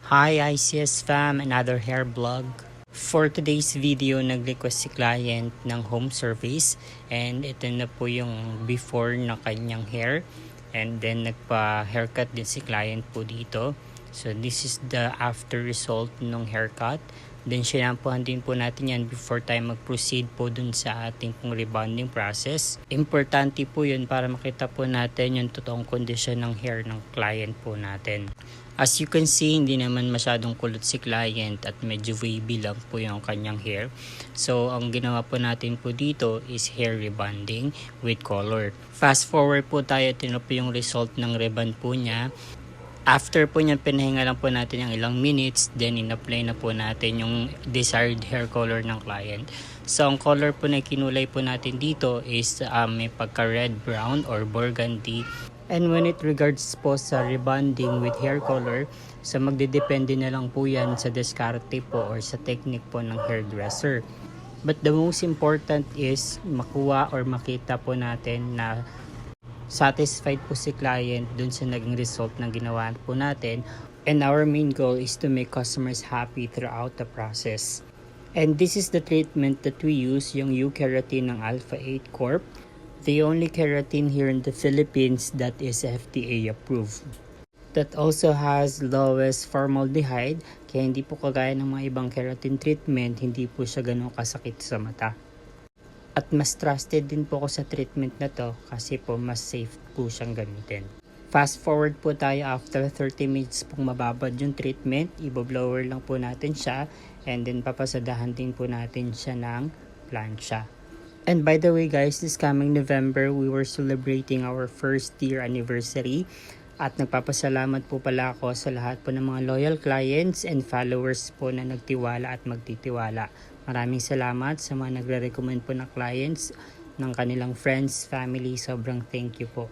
Hi ICS fam, another hair blog. For today's video, nag-request si client ng home service and ito na po yung before na kanyang hair and then nagpa-haircut din si client po dito. So this is the after result ng haircut. Then sinampuhan din po natin yan before tayo mag-proceed po dun sa ating pong rebonding process. Importante po yun para makita po natin yung totoong kondisyon ng hair ng client po natin. As you can see, hindi naman masyadong kulot si client at medyo wavy lang po yung kanyang hair. So, ang ginawa po natin po dito is hair rebonding with color. Fast forward po tayo, ito po yung result ng rebond po niya. After po niya, pinahinga lang po natin yung ilang minutes, then in-apply na po natin yung desired hair color ng client. So, ang color po na kinulay po natin dito is may pagka-red, brown, or burgundy. And when it regards po sa rebonding with hair color, so magdedepende na lang po yan sa diskarte po or sa technique po ng hairdresser. But the most important is makuha or makita po natin na satisfied po si client dun sa naging result ng ginawa po natin. And our main goal is to make customers happy throughout the process. And this is the treatment that we use, yung U-Keratin ng Alpha 8 Corp. The only keratin here in the Philippines that is FDA approved. That also has lowest formaldehyde, kaya hindi po kagaya ng mga ibang keratin treatment, hindi po siya ganun kasakit sa mata. At mas trusted din po ako sa treatment na to kasi po mas safe po siyang gamitin. Fast forward po tayo after 30 minutes pong mababad yung treatment, i-blower lang po natin siya and then papasadahan din po natin siya ng plancha. And by the way guys, this coming November, we were celebrating our first year anniversary. At nagpapasalamat po pala ako sa lahat po ng mga loyal clients and followers po na nagtiwala at magtitiwala. Maraming salamat sa mga nagre-recommend po na clients ng kanilang friends, family. Sobrang thank you po.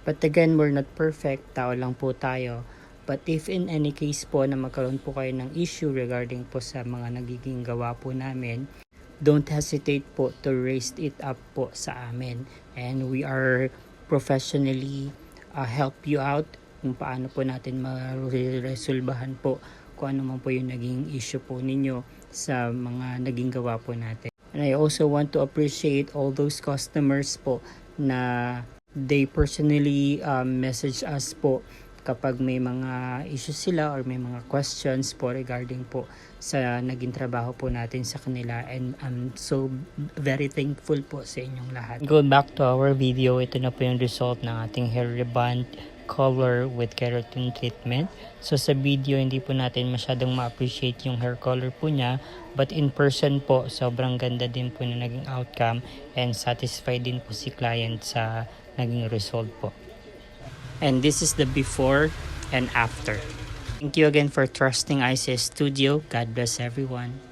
But again, we're not perfect. Tao lang po tayo. But if in any case po na magkaroon po kayo ng issue regarding po sa mga nagiging gawa po namin, don't hesitate po to raise it up po sa amin. And we are professionally help you out kung paano po natin ma-resolbahan po kung ano man po yung naging issue po ninyo sa mga naging gawa po natin. And I also want to appreciate all those customers po na they personally message us po kapag may mga issues sila or may mga questions po regarding po sa naging trabaho po natin sa kanila, and I'm so very thankful po sa inyong lahat. Going back to our video, ito na po yung result ng ating hair rebond color with keratin treatment. So sa video, hindi po natin masyadong ma-appreciate yung hair color po niya, but in person po, sobrang ganda din po na naging outcome and satisfied din po si client sa naging result po. And this is the before and after. Thank you again for trusting ICS Studio. God bless everyone.